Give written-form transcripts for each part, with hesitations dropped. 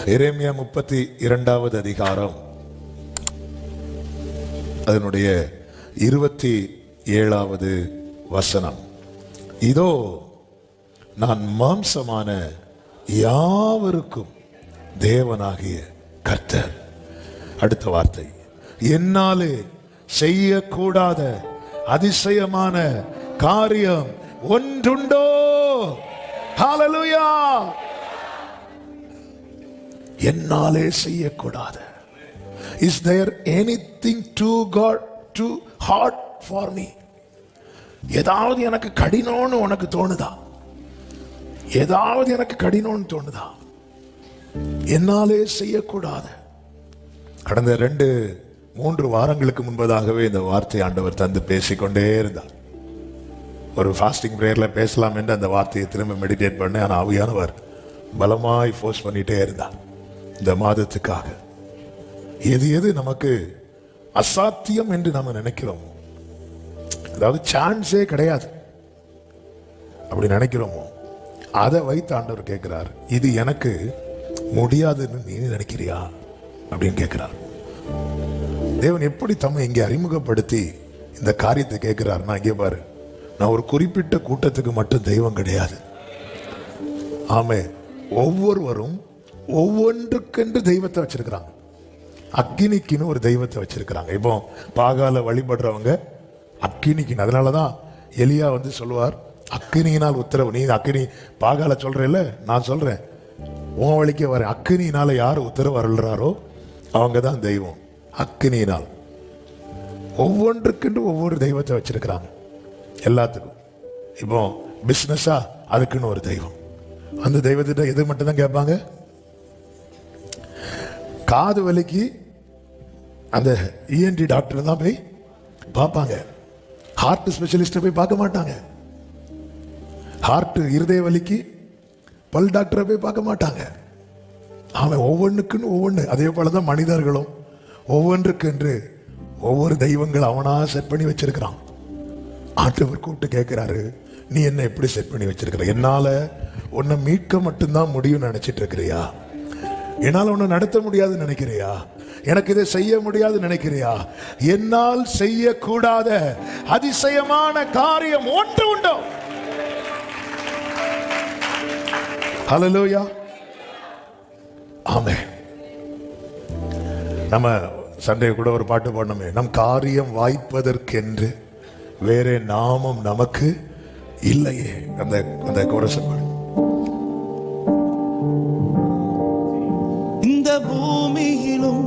எரேமியா 32வது அதிகாரம் அதனுடைய 27வது வசனம். இதோ நான் மாம்சமான யாவருக்கும் தேவனாகிய கர்த்தர். அடுத்த வார்த்தை, என்னாலே செய்யக்கூடாத அதிசயமான காரியம் ஒன்றுண்டோ? ஹல்லேலூயா. என்னாலே செய்யக்கூடாத. Is there anything too hard for me? ஏதாவது எனக்கு கடினம்னு உனக்கு தோணுதா? ஏதாவது எனக்கு கடினம்னு தோணுதா? என்னாலே செய்யக்கூடாத. கடந்த 2-3 வாரங்களுக்கு முன்பதாகவே இந்த வார்த்தை ஆண்டவர் தந்து பேசிக்கொண்டே இருந்தார். ஒரு ஃபாஸ்டிங் பிரேயர்ல பேசலாம் என்று அந்த வார்த்தையை திரும்ப மெடிடேட் பண்ண, ஆனால் ஆவியானவர் பலமாய் ஃபோர்ஸ் பண்ணிட்டே இருந்தார். இந்த மாதத்துக்காக எது எது நமக்கு அசாத்தியம் என்று நம்ம நினைக்கிறோமோ, அதாவது சான்ஸே கிடையாது அப்படி நினைக்கிறோமோ, அதை வைத்து ஆண்டவர் கேட்கிறார், இது எனக்கு முடியாதுன்னு நீ நினைக்கிறியா அப்படின்னு கேட்கிறார். தேவன் எப்படி தம்மை இங்கே அறிமுகப்படுத்தி இந்த காரியத்தை கேட்கிறார்னா, இங்கே பாரு, நான் ஒரு குறிப்பிட்ட கூட்டத்துக்கு மட்டும் தெய்வம் கிடையாது. ஆமே, ஒவ்வொருவரும் ஒவ்வொன்றுக்கென்று தெய்வத்தை வச்சிருக்கிறாங்க. அக்கினிக்குன்னு ஒரு தெய்வத்தை வச்சிருக்கிறாங்க. இப்போ பாகால வழிபடுறவங்க அக்கினிக்குன்னு. அதனாலதான் எலியா வந்து சொல்லுவார், அக்கினியினால் உத்தரவு. நீ அக்கினி பாகால சொல்றேல்ல, நான் சொல்றேன் உன் வழிக்கே வர. அக்கினியினால யார் உத்தரவு அருள்றாரோ அவங்க தான் தெய்வம். அக்கினியினால் ஒவ்வொன்றுக்கென்று ஒவ்வொரு தெய்வத்தை வச்சிருக்கிறாங்க எல்லாத்துக்கும். இப்போ பிசினஸா, அதுக்குன்னு ஒரு தெய்வம். அந்த தெய்வத்திட்ட எது மட்டும் தான் கேட்பாங்க? காது வலிக்கு அந்த இஎன்டி டாக்டர் தான் போய் பார்ப்பாங்க. ஹார்ட் ஸ்பெஷலிஸ்ட போய் பார்க்க மாட்டாங்க. ஹார்ட் இருதய வலிக்கு பல் டாக்டரை போய் பார்க்க மாட்டாங்க. அவன் ஒவ்வொன்றுக்குன்னு ஒவ்வொன்று. அதே போலதான் மனிதர்களும் ஒவ்வொன்றுக்கென்று ஒவ்வொரு தெய்வங்கள் அவனா செட் பண்ணி வச்சிருக்கிறான். ஆண்டவர் கூப்பிட்டு கேட்கிறாரு, நீ என்ன எப்படி செட் பண்ணி வச்சிருக்கிற? என்னால உன்னை மீட்க மட்டும்தான் முடியும் நினைச்சிட்டு இருக்கிறியா? என்னால் உன்னை நடத்த முடியாதுன்னு நினைக்கிறியா? எனக்கு இதை செய்ய முடியாதுன்னு நினைக்கிறியா? என்னால் செய்யக்கூடாத அதிசயமான காரியம் ஒன்று உண்டோ? ஹல்லேலூயா. ஆமென். நம்ம சண்டே கூட ஒரு பாட்டு பாடணுமே, நம் காரியம் வாய்ப்பதற்கென்று வேற நாமம் நமக்கு இல்லையே. அந்த கோரஸ் பாடு. இந்த பூமியிலும்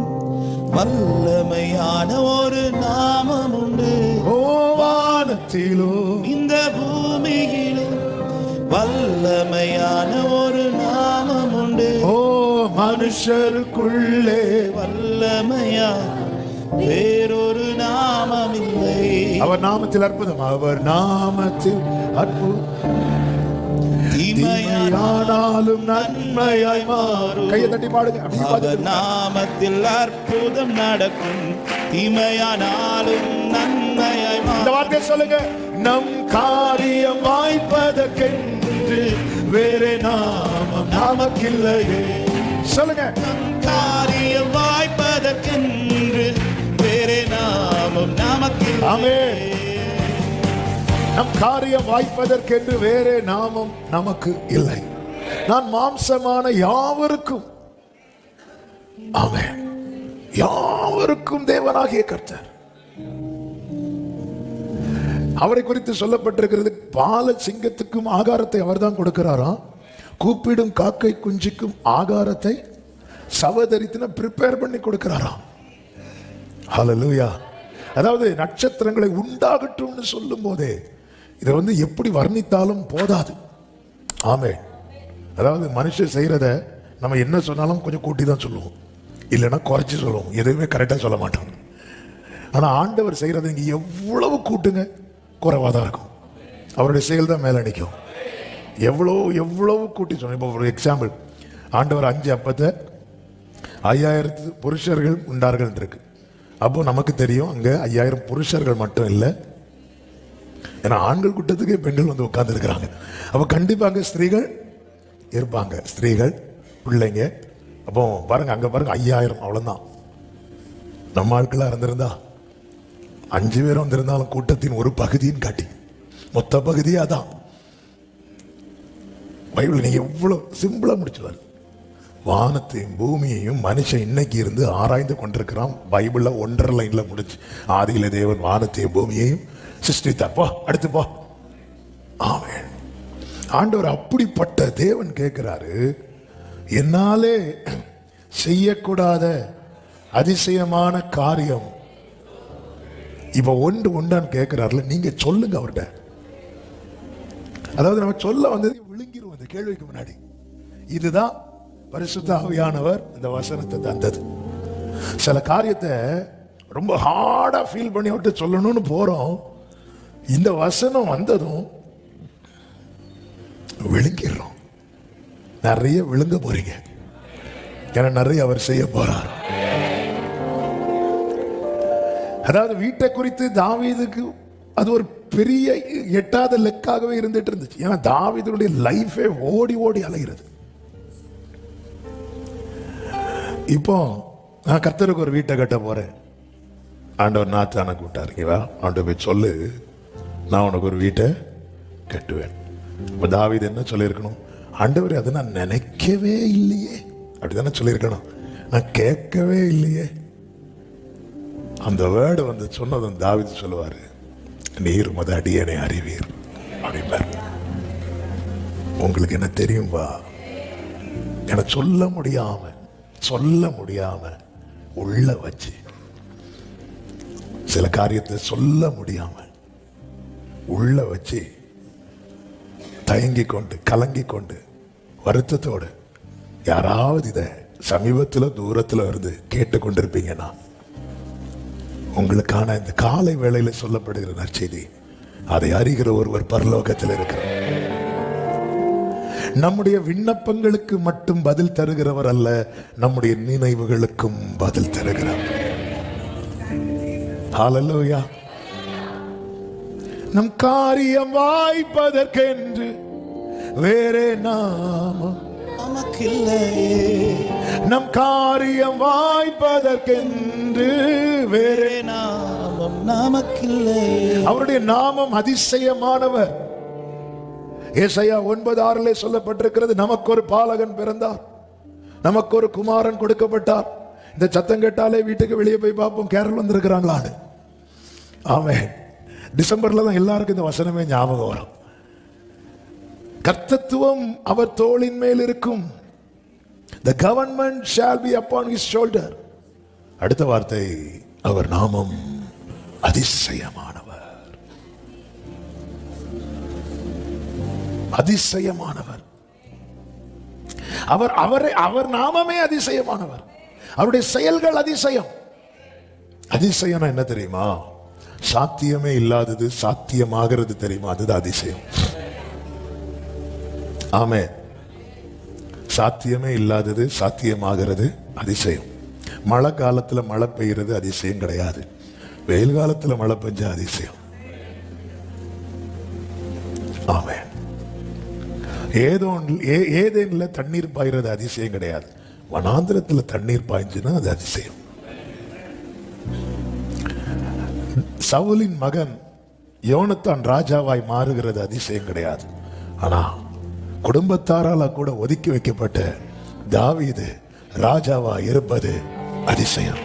வல்லமையான ஒரு நாமம் உண்டு. ஓ வானத்திலும் இந்த பூமியிலும் வல்லமையான ஒரு நாமம் உண்டு. ஓ மனுஷருக்குள்ளே வல்லமையா வேறொரு நாமம் இல்லை. அவர் நாமத்தில் அற்புதம். அவர் நாமத்தில் அற்புதம். தீமையானாலும் நன்மையாய் மாறும். கையை தட்டி பாடுங்க. அவர் நாமத்தில் அற்புதம் நடக்கும். தீமையானாலும் நன்மையாய் மாறும். இந்த வார்த்தையை சொல்லுங்க. நம் காரியம் வாய்ப்பதற்கென்று வேற நாமம் நமக்கில்லையே. சொல்லுங்க. நம் காரியம் வாய்ப்பதற்கென்று வேற நாமம் நமக்கில்லையே. ஆமென். நம் காரியம் வாய்ப்பதற்கென்று வேறே நாமம் நமக்கு இல்லை. நான் மாம்சமான யாவருக்கும், ஆமென், யாவருக்கும் தேவனாகிய கர்த்தர். அவரை குறித்து சொல்லப்பட்டிருக்கிறது, பால சிங்கத்துக்கும் ஆகாரத்தை அவர் தான் கொடுக்கிறாராம். கூப்பிடும் காக்கை குஞ்சுக்கும் ஆகாரத்தை சவதரித்தின ப்ரிப்பேர் பண்ணி கொடுக்கிறாராம். ஹல்லேலூயா. அதாவது நட்சத்திரங்களை உண்டாகட்டும்னு சொல்லும் போதே இதை வந்து எப்படி வர்ணித்தாலும் போதாது. ஆமென். அதாவது மனுஷன் செய்யறத நம்ம என்ன சொன்னாலும் கொஞ்சம் கூட்டி தான் சொல்லுவோம், இல்லைன்னா குறைச்சி சொல்லுவோம், எதுவுமே கரெக்டாக சொல்ல மாட்டோம். ஆனால் ஆண்டவர் செய்யறதை இங்கே எவ்வளவு கூட்டுங்க, குறைவாக தான் இருக்கும். அவருடைய செயல் தான் மேலே நிற்கும். எவ்வளவு கூட்டி சொன்னோம். இப்போ ஒரு எக்ஸாம்பிள், ஆண்டவர் 5 அப்பத்தை 5000 புருஷர்கள் உண்டார்கள் இருக்கு. அப்போ நமக்கு தெரியும் அங்கே 5000 புருஷர்கள் மட்டும் இல்லை, ஏன்னா ஆண்கள் கூட்டத்துக்கே பெண்கள் வந்து உட்கார்ந்து இருக்கிறாங்க. அப்போ கண்டிப்பாக ஸ்திரீகள் இருப்பாங்க. ஸ்திரீகள், பிள்ளைங்க, அப்போ பாருங்க, அங்க பாருங்க 5000, அவ்வளவுதான். நம்ம ஆட்களா இருந்திருந்தா 5 பேர் வந்திருந்தாலும் கூட்டத்தின் ஒரு பகுதின்னு காட்டி மொத்த பகுதியே அதான். பைபிள் நீங்க எவ்வளவு சிம்பிளா முடிச்சுவார். வானத்தையும் பூமியையும் மனுஷன் இன்னைக்கு இருந்து ஆராய்ந்து கொண்டிருக்கிறான். பைபிள்ல 1.5 லைன்ல முடிச்சு, ஆதியில தேவன் வானத்தையும் பூமியையும் சிருஷ்டித்தார். போ, அடுத்து போ. ஆமென். ஆண்டவர் அப்படிப்பட்ட தேவன் கேட்கிறாரு, என்னாலே செய்யக்கூடாத அதிசயமான காரியம் இப்ப உண்டான்னு கேட்கிறாருல, நீங்க சொல்லுங்க அவர்கிட்ட. அதாவது நம்ம சொல்ல வந்தது விழுங்கிரும் இந்த கேள்விக்கு முன்னாடி. இதுதான் பரிசுத்த ஆவியானவர் இந்த வசனத்தை தந்தது. சில காரியத்தை ரொம்ப ஹார்டா ஃபீல் பண்ணி விட்டு சொல்லணும்னு போறோம். இந்த வசனம் வந்ததும் விழுங்கிடுறோம். நிறைய விழுங்க போறீங்க, ஏன்னா நிறைய அவர் செய்ய போறார். அதாவது வீட்டை குறித்து தாவீதுக்கு அது ஒரு பெரிய எட்டாத லெக்காகவே இருந்துட்டு இருந்துச்சு. ஏன்னா தாவீதுடைய லைஃபே ஓடி ஓடி அலைகிறது. இப்போ நான் கர்த்தருக்கு ஒரு வீட்டை கட்ட போறேன். ஆண்டவர் நாத்தான கூட்டாருக்கீவா, ஆண்டவர் போய் சொல்லு, நான் உனக்கு ஒரு வீட்டை கட்டுவேன். இப்போ தாவீது என்ன சொல்லியிருக்கணும்? ஆண்டவர் அதை நான் நினைக்கவே இல்லையே அப்படிதானே சொல்லியிருக்கணும். நான் கேட்கவே இல்லையே. அந்த வேர்டு வந்து சொன்னதும் தாவீது சொல்லுவாரு, நீர் மத அடியனை அறிவீர் அப்படின்பார். உங்களுக்கு என்ன தெரியும்பா, என சொல்ல முடியாம உள்ள வச்சு, சில காரியத்தை சொல்ல முடியாம உள்ள வச்சு தயங்கி கொண்டு கலங்கி கொண்டு வருத்தத்தோடு யாராவது இதை சமீபத்தில் தூரத்தில் இருந்து கேட்டுக்கொண்டிருப்பீங்கன்னா, உங்களுக்கான இந்த காலை வேளையில சொல்லப்படுகிற நற்செய்தி, அதை அறிகிற ஒருவர் பரலோகத்தில் இருக்கிறார். நம்முடைய விண்ணப்பங்களுக்கு மட்டும் பதில் தருகிறவர் அல்ல, நம்முடைய நினைவுகளுக்கும் பதில் தருகிறவர். ஹல்லேலூயா. நம் காரியம் வாய்ப்பதற்கென்று வேறே நாமம் நமக்கில்லையே, நம் காரியம் வாய்ப்பதற்கென்று வேறே நாமம் நமக்கில்லையே. அவருடைய நாமம் அதிசயமானவர். ஏசாயா 9:6 சொல்லப்பட்டிருக்கிறது, நமக்கு ஒரு பாலகன் பிறந்தார், நமக்கு ஒரு குமாரன் கொடுக்கப்பட்டார். இந்த சத்தம் கேட்டாலே வீட்டுக்கு வெளியே போய் பார்ப்போம், கேரள் வந்திருக்கிறாங்களான்னு. ஆமென். டிசம்பர்ல தான் எல்லாருக்கும் இந்த வசனமே ஞாபகம் வரும். கர்த்தத்துவம் அவர் தோளின் மேல் இருக்கும். The government shall be upon his shoulder. அடுத்த வார்த்தை, அவர் நாமம் அதிசயமானவர். அதிசயமானவர். அவர் நாமமே அதிசயமானவர். அவருடைய செயல்கள் அதிசயம். அதிசயம் என்ன தெரியுமா? சாத்தியமே இல்லாதது சாத்தியமாகிறது தெரியுமா? அதுதான் அதிசயம். ஆமென். சாத்தியமே இல்லாதது சாத்தியமாகிறது அதிசயம். மழை காலத்துல மழை பெய்கிறது அதிசயம் கிடையாது. வெயில் காலத்துல மழை பெஞ்ச அதிசயம். ஆமென். ஏதேன்ல தண்ணீர் பாய்றது அதிசயம் கிடையாது. வனாந்திரத்துல தண்ணீர் பாய்ஞ்சுன்னா அது அதிசயம். சவுலின் மகன் யோனத்தான் ராஜாவாய் மாறுகிறது அதிசயம் கிடையாது. ஆனா குடும்பத்தாரால கூட ஒதுக்கி வைக்கப்பட்ட தாவீது ராஜாவா இருப்பது அதிசயம்.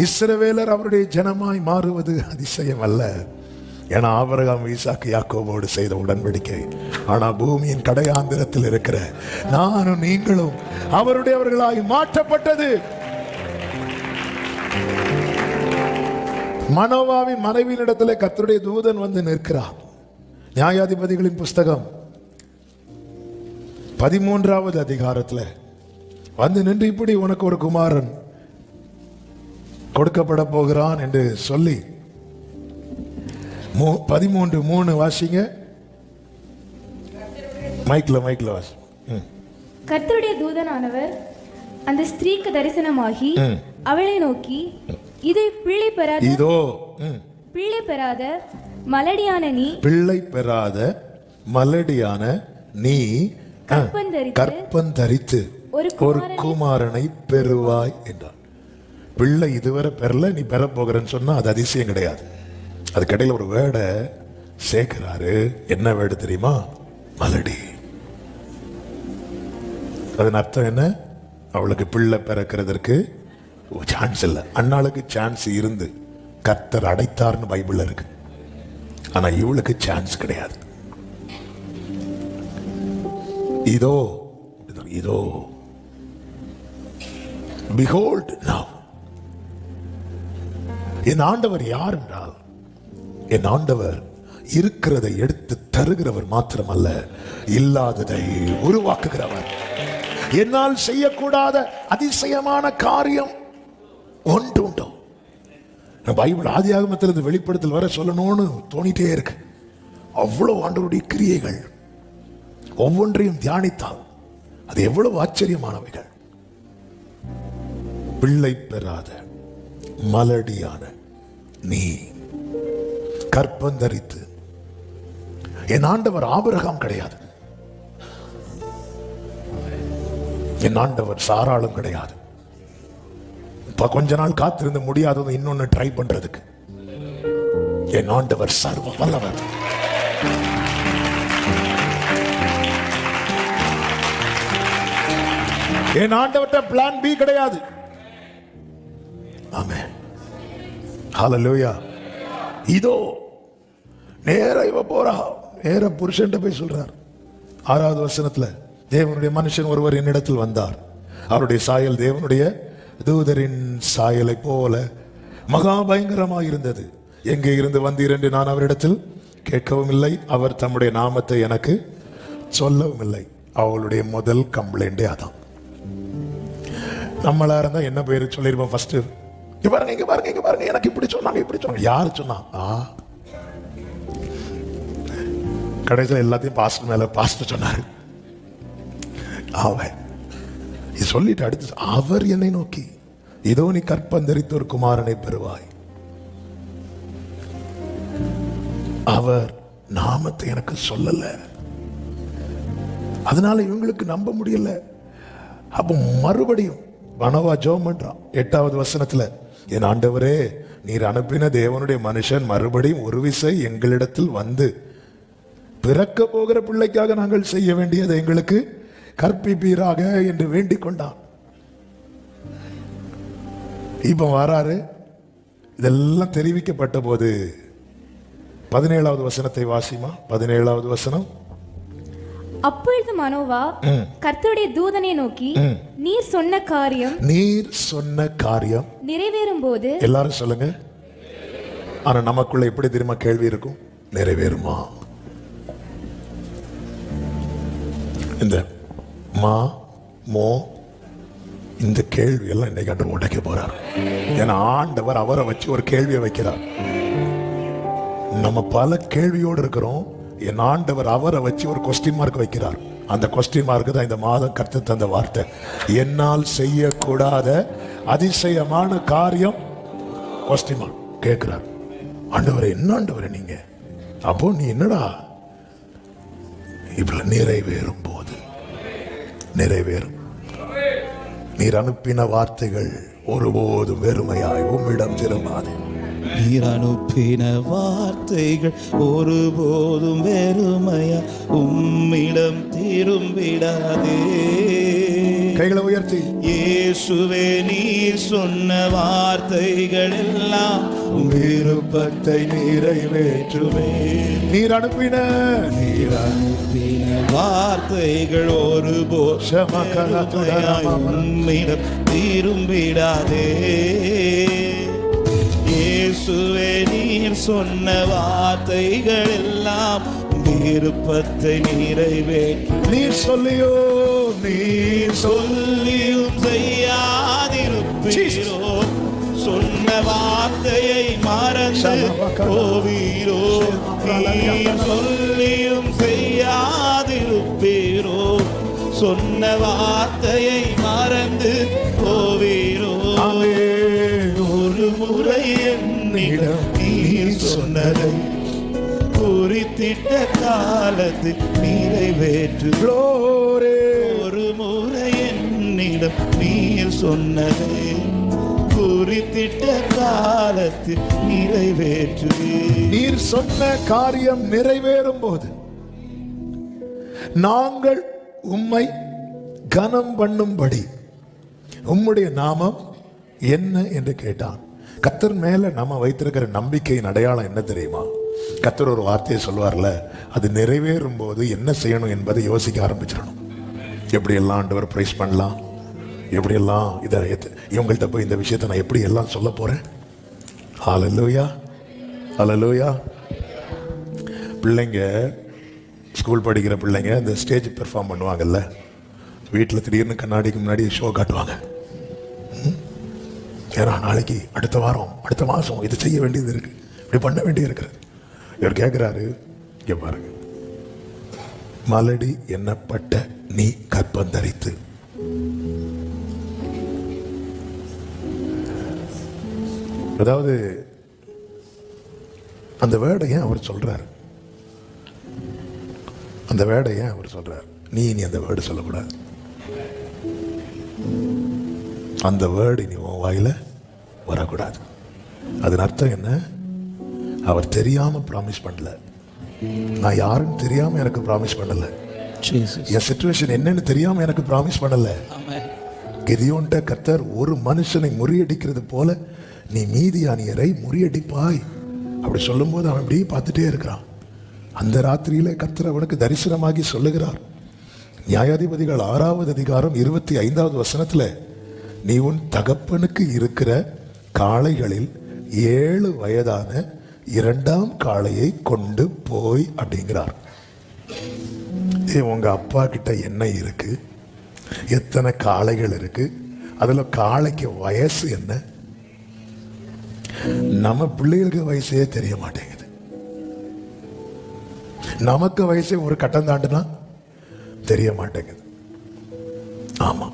இஸ்ரவேலர் அவருடைய ஜனமாய் மாறுவது அதிசயம் அல்ல. ஏன்னா ஆபிரகாம் ஈசாக்கு யாக்கோபோடு செய்த உடன்படிக்கை. ஆனா பூமியின் கடையாந்திரத்தில் இருக்கிற நானும் நீங்களும் அவருடையவர்களாய் மாற்றப்பட்டது. மனோவாவின் மனைவியினிடத்திலே கர்த்தருடைய தூதன் வந்து நிற்கிறார். நியாயாதிபதிகளின் புஸ்தகம் 13வது அதிகாரத்துல வந்து நின்று, இப்படி உனக்கு ஒரு குமாரன் கொடுக்கப்பட போகிறான் என்று சொல்லி 13:3 வாசிங்க. மைக்ல வாசி. கர்த்தருடைய தூதனானவர் அந்த ஸ்திரீக்கு தரிசனமாகி அவளை நோக்கி, இதோ பிள்ளை பெறாத மலடியான நீ கற்பந்தரித்து ஒரு குமாரனை பெறுவாய் என்றார். பிள்ளை இதுவரை பெறல, நீ பெற போகிறன்னு சொன்னா அது அதிசயம் கிடையாது. அதுக்கடையில் ஒரு வேர்டை சேர்க்கிறாரு. என்ன வேர்டு தெரியுமா? மலடி. அதன் அர்த்தம் என்ன? அவளுக்கு பிள்ளை பிறக்கிறதுக்கு சான்ஸ் இல்லை. அண்ணாளுக்கு சான்ஸ் இருந்து கர்த்தர் அடைத்தார்னு பைபிள்ல இருக்கு. ஆனா இவளுக்கு சான்ஸ் கிடையாது. இதோ இதோ behold now. என் ஆண்டவர் யார் என்றால், என் ஆண்டவர் இருக்கிறதை எடுத்து தருகிறவர் மாத்திரமல்ல, இல்லாததை உருவாக்குகிறவர். என்னால் செய்யக்கூடாத அதிசயமான காரியம் ஒன்று உண்டோ? பைபிள் ஆதியாகமத்திலிருந்து வெளிப்படுத்தல் வர சொல்லணும்னு தோணிட்டே இருக்கு. அவ்வளவு ஆண்டவருடைய கிரியைகள் ஒவ்வொன்றையும் தியானித்தால் அது எவ்வளவு ஆச்சரியமானவைகள். பிள்ளை பெறாத மலடியான நீ கற்பந்தரித்து, என் ஆண்டவர் ஆபிரகாம் கிடையாது, என் ஆண்டவர் சாராளும் கிடையாது. இப்ப கொஞ்ச நாள் காத்திருந்து முடியாதது இன்னொன்னு ட்ரை பண்றதுக்கு. என் ஆண்டவர் சர்வ வல்லவர். என் ஆண்டவர்ட்ட பிளான் பி கிடையாது. ஆமென், ஹல்லேலூயா. இதோ நேர இவ போறா, நேர புருஷன்ட்ட போய் சொல்றார். 6வது வசனத்துல, தேவனுடைய மனுஷன் ஒருவர் என்னிடத்தில் வந்தார், அவருடைய சாயல் தேவனுடைய தூதரின் சாயலை போல மகா பயங்கரமாக இருந்தது. எங்கே இருந்து வந்தீர் என்று நான் அவரிடத்தில் கேட்கவும் இல்லை, அவர் தம்முடைய நாமத்தை எனக்கு சொல்லவும் இல்லை. அவளுடைய முதல் கம்ப்ளைண்டே அதான். நம்மளா இருந்தா என்ன பேரு சொல்லிருப்போம்? ஃபர்ஸ்ட் இங்க பாருங்க, இங்க பாருங்க, இங்க பாருங்க, எனக்கு இப்படி சொன்னாங்க, இப்படி சொன்னாங்க. யாரு சொன்னா? கடைசியில் எல்லாத்தையும் பாஸ்டர் மேல பாஸ்டர் சொன்னாரு. அவன் சொல்லிட்டு அடுத்து அவர் என்னை நோக்கி, இதோ நீ கற்பந்தரித்து ஒரு குமாரனை பெறுவாய், அவர் நாமத்தை எனக்கு சொல்லல. அதனால இவங்களுக்கு நம்ப முடியல. அப்போ மறுபடியும் மனோவா ஜெபம் பண்றான். 8வது வசனத்துல, என் ஆண்டவரே, நீர் அனுப்பின தேவனுடைய மனுஷன் மறுபடியும் ஒரு விசை எங்களிடத்தில் வந்து பிறக்க போகிற பிள்ளைக்காக நாங்கள் செய்ய வேண்டியதை எங்களுக்கு கற்பிப்பீராக என்று வேண்டிக் கொண்டான். இப்ப வராரு. இதெல்லாம் தெரிவிக்கப்பட்ட போது 17வது வசனத்தை வாசிமா. 17வது வசனம். அப்பொழுது மனோவா கர்த்தருடைய தூதனை நோக்கி, நீர் சொன்ன காரியம் நிறைவேறும் போது, எல்லாரும் சொல்லுங்க. ஆனா நமக்குள்ள எப்படி தெரியுமா கேள்வி இருக்கும்? நிறைவேறுமா? இந்த மா மோ இந்த கேள்வி எல்லாம் இன்னைக்கு ஆண்டவர் உடைக்க போறார். ஏன்னா ஆண்டவர் அவரை வச்சு ஒரு கேள்வியை வைக்கிறார். நம்ம பல கேள்வியோடு இருக்கிறோம். என் ஆண்டவர் அவரை வச்சு ஒரு கொஸ்டின் மார்க் வைக்கிறார். அந்த கொஸ்டின் மார்க் தான் இந்த மாதம் கர்த்தர் தந்த வார்த்தை. என்னால் செய்யக்கூடாத அதிசயமான காரியம் கொஸ்டின் மார்க் கேட்கிறார். ஆண்டவரே, என்ன ஆண்டவரே நீங்க? அப்போ நீ என்னடா இப்ப நிறைவேறும் போது நிறைவேறும். நீர் அனுப்பின வார்த்தைகள் ஒருபோதும் வெறுமையாய் உம்மிடம் திரும்பாது. நீர் அனுப்பின வார்த்தைகள் ஒருபோதும் வெறுமையா உம்மிடம் திரும்பிடாதே. கைகளை உயர்த்தி, இயேசுவே, நீர் சொன்ன வார்த்தைகள் எல்லாம் விருப்பத்தை நிறைவேற்றுமே. நீர் அனுப்பின வார்த்தைகள் ஒருபோதும் உம்மிடம் திரும்பிடாதே. இயேசுவே, நீர் சொன்ன வார்த்தைகள் எல்லாம் விருப்பத்தை நிறைவேற்று. நீர் சொல்லியும் செய்யாதிருப்பீரோ, சொன்ன வார்த்தையை மறந்து போவீரோ. நீர் சொல்லியும் செய்யாதிருப்பீரோ, சொன்ன வார்த்தையை மறந்து போவீரோ. ஒரு முறை என்னிடம் நீர் சொன்னதை குறித்திட்ட காலத்தில் நிறைவேற்று. ஒரு முறை என்னிடம் நீர் சொன்னதை குறித்திட்ட காலத்தில் நிறைவேற்றுவே. நீர் சொன்ன காரியம் நிறைவேறும் போது நாங்கள் உம்மை கனம் பண்ணும்படி உம்முடைய நாமம் என்ன என்று கேட்டான். கர்த்தர் மேல நம்ம வைத்திருக்கிற நம்பிக்கையின் அடையாளம் என்ன தெரியுமா? கர்த்தர் ஒரு வார்த்தையை சொல்வார்ல, அது நிறைவேறும் போது என்ன செய்யணும் என்பதை யோசிக்க ஆரம்பிச்சிடணும். எப்படியெல்லாம் ஆண்டவர் பிரைஸ் பண்ணலாம், எப்படியெல்லாம் இதை இவங்கள்ட்ட போய் இந்த விஷயத்தை நான் எப்படி எல்லாம் சொல்ல போறேன். ஹல்லேலூயா, ஹல்லேலூயா. பிள்ளைங்க ஸ்கூல் படிக்கிற பிள்ளைங்க இந்த ஸ்டேஜ் பெர்ஃபார்ம் பண்ணுவாங்கல்ல, வீட்டில் திடீர்னு கண்ணாடிக்கு முன்னாடி ஷோ காட்டுவாங்க. ஏன்னா நாளைக்கு அடுத்த வாரம் அடுத்த மாதம் இது செய்ய வேண்டியது இருக்கு, இப்படி பண்ண வேண்டியது இருக்கிறது. இவர் கேட்குறாரு, இங்கே பாருங்க, மலடி எண்ணப்பட்ட நீ கற்பந்தரித்து. அதாவது அந்த வேர்டை ஏன் அவர் சொல்றாரு, அந்த வேர்டை ஏன் அவர் சொல்றாரு? நீ அந்த வேர்டு சொல்லக்கூடாது. அந்த வேர்டு நீ உன் வாயில வரக்கூடாது. அதன் அர்த்தம் என்ன? அவர் தெரியாம ப்ராமிஸ் பண்ணல. நான் யாருன்னு தெரியாம எனக்கு ப்ராமிஸ் பண்ணல. என் சிச்சுவேஷன் என்னன்னு தெரியாம எனக்கு ப்ராமிஸ் பண்ணல. கிதியோன்ட்ட கர்த்தர் ஒரு மனுஷனை முறியடிக்கிறது போல நீ மீதியானியரை முறியடிப்பாய் அப்படி சொல்லும் போது அவன் இப்படி பார்த்துட்டே இருக்கிறான். அந்த ராத்திரியில கர்த்தர் அவனுக்கு தரிசனமாகி சொல்லுகிறார். நியாயாதிபதிகள் 6வது அதிகாரம் 25வது வசனத்துல, நீ உன் தகப்பனுக்கு இருக்கிற காளைகளில் 7 வயதான 2ஆம் காளையை கொண்டு போய் அப்படிங்கிறார். உங்க அப்பா கிட்ட என்ன இருக்கு, எத்தனை காளைகள் இருக்கு, அதுல காளைக்கு வயசு என்ன? நம்ம பிள்ளைகளுக்கு வயசே தெரிய மாட்டேங்குது. நமக்கு வயசே ஒரு கட்டம் தாண்டுனா தெரிய மாட்டேங்குது. ஆமா,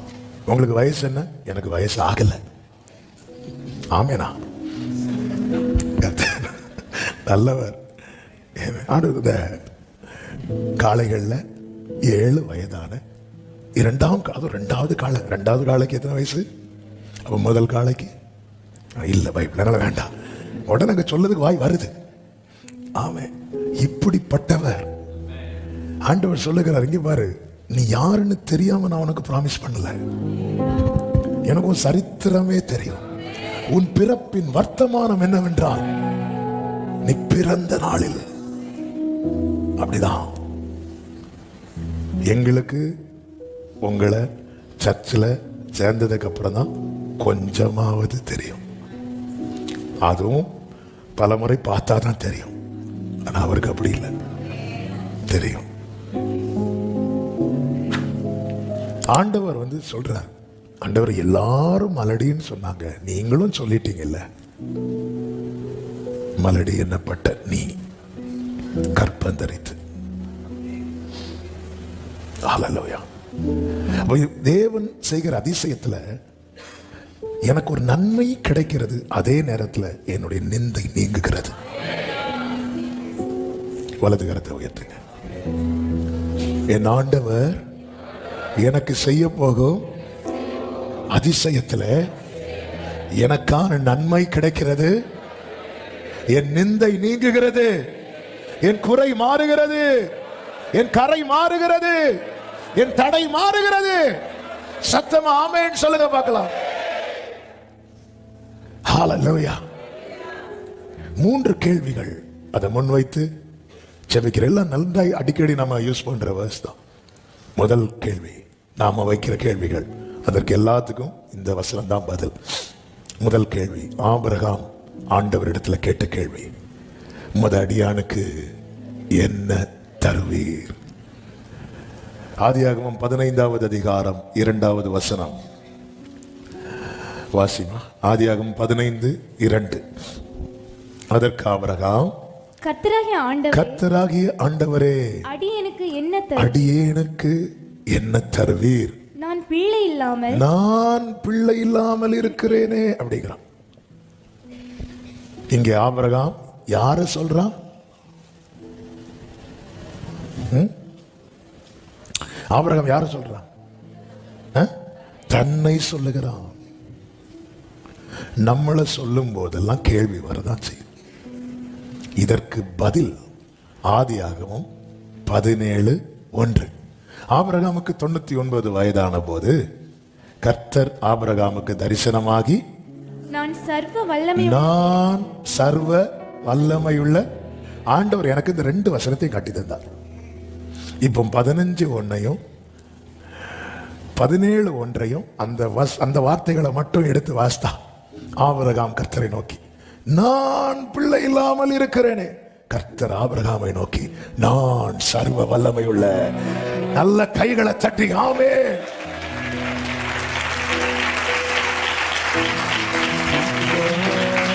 உங்களுக்கு வயசு என்ன? எனக்கு வயசு ஆகல. ஆமேனா? நல்லவர். காளைகள்ல 7 வயதான 2வது காளை. 2வது காளைக்கு எத்தனை வயசு? அப்ப முதல் காளைக்கு இல்ல, பைபிள் வேண்டாம், உடனே சொல்லதுக்கு வாய் வருது. ஆமே, இப்படிப்பட்டவர் ஆண்டவர் சொல்லுகிறார், இங்க பாரு, நீ யாருன்னு தெரியாம நான் உனக்கு ப்ராமிஸ் பண்ணல. எனக்கு உன் சரித்திரமே தெரியும். உன் பிறப்பின் வர்த்தமானம் என்னவென்றால் நீ பிறந்த நாளில். அப்படிதான் எங்களுக்கு உங்களை சர்ச்சில் சேர்ந்ததுக்கு அப்புறம் தான் கொஞ்சமாவது தெரியும். அதுவும் பல முறை பார்த்தா தான் தெரியும். ஆனா அவருக்கு அப்படி இல்லை, தெரியும். ஆண்டவர் சொல்றார், ஆண்டவர் எல்லாரும் மலடின்னு சொன்னாங்க, நீங்களும் சொல்லிட்டீங்கல்ல, மலடி என்னப்பட்ட நீ கற்பந்தரித்து. ஹல்லேலூயா. தேவன் செய்கிற அதிசயத்துல எனக்கு ஒரு நன்மை கிடைக்கிறது, அதே நேரத்தில் என்னுடைய நிந்தை நீங்குகிறது. வலது கரத்தை உயர்த்துங்க. என் ஆண்டவர் எனக்கு செய்ய போகும் அதிசயத்தில் எனக்கான நன்மை கிடைக்கிறது, என் நிந்தை நீங்குகிறது, என் குறை மாறுகிறது, என் கரை மாறுகிறது, என் தடை மாறுகிறது. சத்தமா ஆமென் சொல்லுங்க பார்க்கலாம். ஹல்லேலூயா. 3 கேள்விகள் அதை முன்வைத்து ஜெபிக்கிற எல்லாம் நன்றாய் அடிக்கடி நம்ம யூஸ் பண்ற வேர்ஸ் தான். முதல் கேள்வி, நாம வைக்கிற கேள்விகள், அதற்கு எல்லாத்துக்கும் இந்த வசனம் தான் பதில். முதல் கேள்வி, ஆபிரகாம் ஆண்டவரிடத்துல கேட்ட கேள்வி, உமது அடியானுக்கு என்ன தருவீர்? ஆதியாகமம் 15வது அதிகாரம் 2வது வசனம் வாசிமா. ஆதியாகமம் 15:2. அதற்கு ஆபிரகாம், கர்த்தராகிய ஆண்டவரே, அடியேனுக்கு என்ன தருவீர்? நான் பிள்ளை இல்லாமல் இருக்கிறேனே அப்படிங்கிறான். இங்கே ஆபிரகாம் யார சொல்றான்? ஆபிரகாம் யார சொல்றான்? தன்னை சொல்லுகிறான். நம்மளை சொல்லும் போதெல்லாம் கேள்வி வரதான் செய்யும். இதற்கு பதில் ஆதியாகமம் 17:1. ஆபிரகாமுக்கு 99 வயதான போது கர்த்தர் ஆபிரகாமுக்கு தரிசனமாகி, நான் சர்வ வல்லமையுள்ள ஆண்டவர் எனக்கு இந்த 2 வசனத்தையும் காட்டி தந்தார். இப்போ 15:1 17:1 அந்த வார்த்தைகளை மட்டும் எடுத்து வாசித்தா, ஆபிரகாம் கர்த்தரை நோக்கி, நான் பிள்ளை இல்லாமல் இருக்கிறேனே. கர்த்தர் ஆபிரகாமை நோக்கி, நான் சர்வ வல்லமையுள்ள. நல்ல கைகளை தட்டி ஆமென்.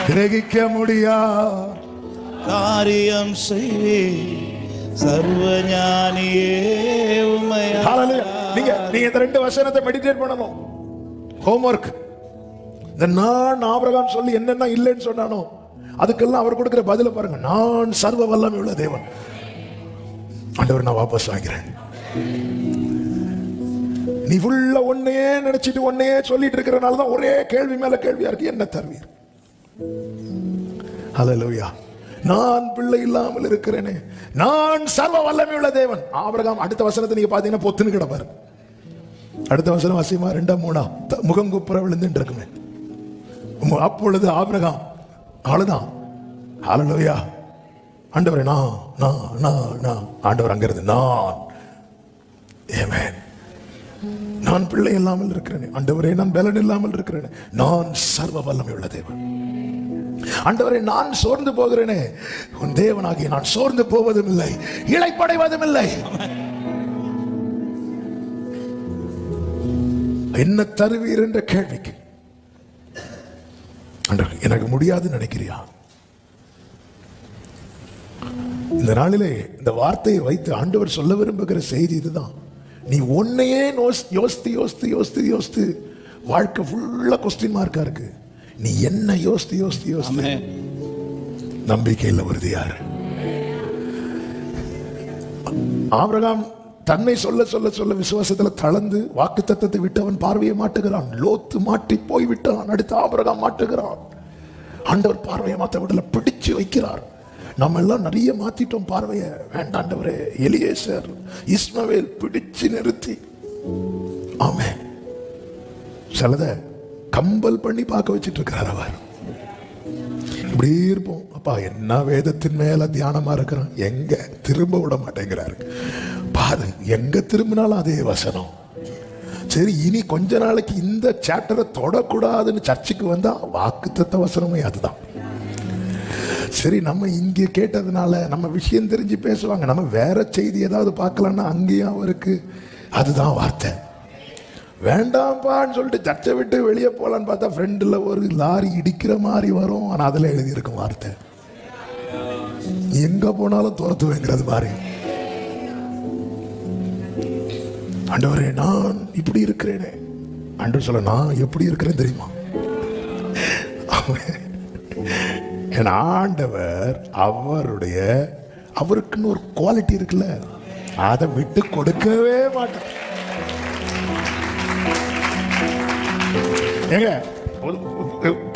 கிரகிக்க முடியா காரியம் செய்வே சர்வஞானியே உம்மையா. நீங்க இந்த 2 வசனத்தை மெடிடேட் பண்ணணும். ஹோம்வொர்க். இந்த நான் ஆபிரகாம் சொல்லி என்னென்ன இல்லைன்னு சொன்னானோ அதுக்கெல்லாம் அவர் கொடுக்கிற பதில பாருங்க. நான் சர்வ வல்லமை உள்ள தேவன். ஆண்டவர், நான் வாபஸ் வாங்கிறேன். நீ ஃபுல்லா ஒன்னையே நினைச்சிட்டு ஒன்னையே சொல்லிட்டு இருக்கிறனால தான் ஒரே கேள்வி மேல கேள்வியா இருக்கு. என்ன தருவீர்? ஹல்லேலூயா. நான் பிள்ளை இல்லாமல் இருக்கிறேனே, நான் சர்வ வல்லமை உள்ள தேவன். ஆபிரகாம் அடுத்த வசனத்தை நீங்க பாத்தீங்கன்னா பொத்துன்னு கிடப்பாரு. அடுத்த வசனம் வசியமா 2-3 முகம் குப்புற விழுந்துட்டு இருக்குமே. அப்பொழுது ஆபிரகாம் அவ்வளவுதான். ஹல்லேலூயா. ஆண்டவரே, நான் ஆண்டவர் அங்க இருந்து நான் பிள்ளை இல்லாமல் இருக்கிறேன். ஆண்டவரே, நான் பலன் இல்லாமல் இருக்கிறேன். நான் சர்வ வல்லமை உள்ள தேவன். ஆண்டவரே, நான் சோர்ந்து போகிறேனே, உன் தேவனாகிய நான் சோர்ந்து போவதும் இல்லை, இளைப்படைவதும் இல்லை. என்ன தருவீர் என்ற கேள்விக்கு ஆண்டவர், எனக்கு முடியாதுன்னு நினைக்கிறியா? இந்த நாளிலே இந்த வார்த்தையை வைத்து ஆண்டவர் சொல்ல விரும்புகிற செய்தி இதுதான். நீ ஒன்னையே யோசித்து வாழ்க்கை ஃபுல்லா கொஸ்டின் மார்க்கா இருக்கு. நீ என்ன யோசித்து நம்பிக்கையில் வருது யாரு? ஆபிரகாம் தன்னை சொல்ல விசுவாசத்துல தளர்ந்து வாக்குத்தத்தத்தை விட்டு அவன் பார்வையை மாட்டுகிறான். லோத்து மாட்டி போய் விட்டான். அடுத்து ஆபிரகாம் மாட்டுகிறான். ஆண்டவர் பார்வையை மாற்ற விடல, பிடிச்சு வைக்கிறார். நம்ம எல்லாம் நிறைய மாத்திட்டோம் பார்வையை. வேண்டாண்டவரே, எலியேசர், இஸ்மவேல் பிடிச்சு நிறுத்தி ஆமென் சிலத கம்பல் பண்ணி பார்க்க வச்சிட்டு இருக்கிறார் அவர். இப்படி இருப்போம். அப்பா, என்ன வேதத்தின் மேல தியானமா இருக்கிறோம், எங்க திரும்ப விட மாட்டேங்கிறாரு. பாரு, எங்க திரும்பினாலும் அதே வசனம். சரி, இனி கொஞ்ச நாளைக்கு இந்த சாப்டரை தொடக்கூடாதுன்னு சர்ச்சுக்கு வந்தா வாக்குத்தத்த வசனமே அதுதான். சரி, நம்ம இங்கே கேட்டதுனால நம்ம விஷயம் தெரிஞ்சு பேசுவாங்க. நம்ம வேற செய்தி ஏதாவது பார்க்கலாம்னா அங்கேயும் அவருக்கு அதுதான் வார்த்தை. வேண்டாம்ப்பான்னு சொல்லிட்டு சர்ச்சை விட்டு வெளியே போகலான்னு பார்த்தா ஃப்ரெண்டில் ஒரு லாரி இடிக்கிற மாதிரி வரும். ஆனால் அதில் எழுதியிருக்கும் வார்த்தை, எங்க போனாலும் துரத்துவேங்கிறது மாதிரி. ஆண்டவரே, நான் இப்படி இருக்கிறேனே. ஆண்டவர் சொல்ல, நான் எப்படி இருக்கிறேன் தெரியுமா? என் ஆண்டவர் அவருக்குன்னு ஒரு குவாலிட்டி இருக்குல்ல, அதை விட்டு கொடுக்கவே மாட்டார். ஏங்க,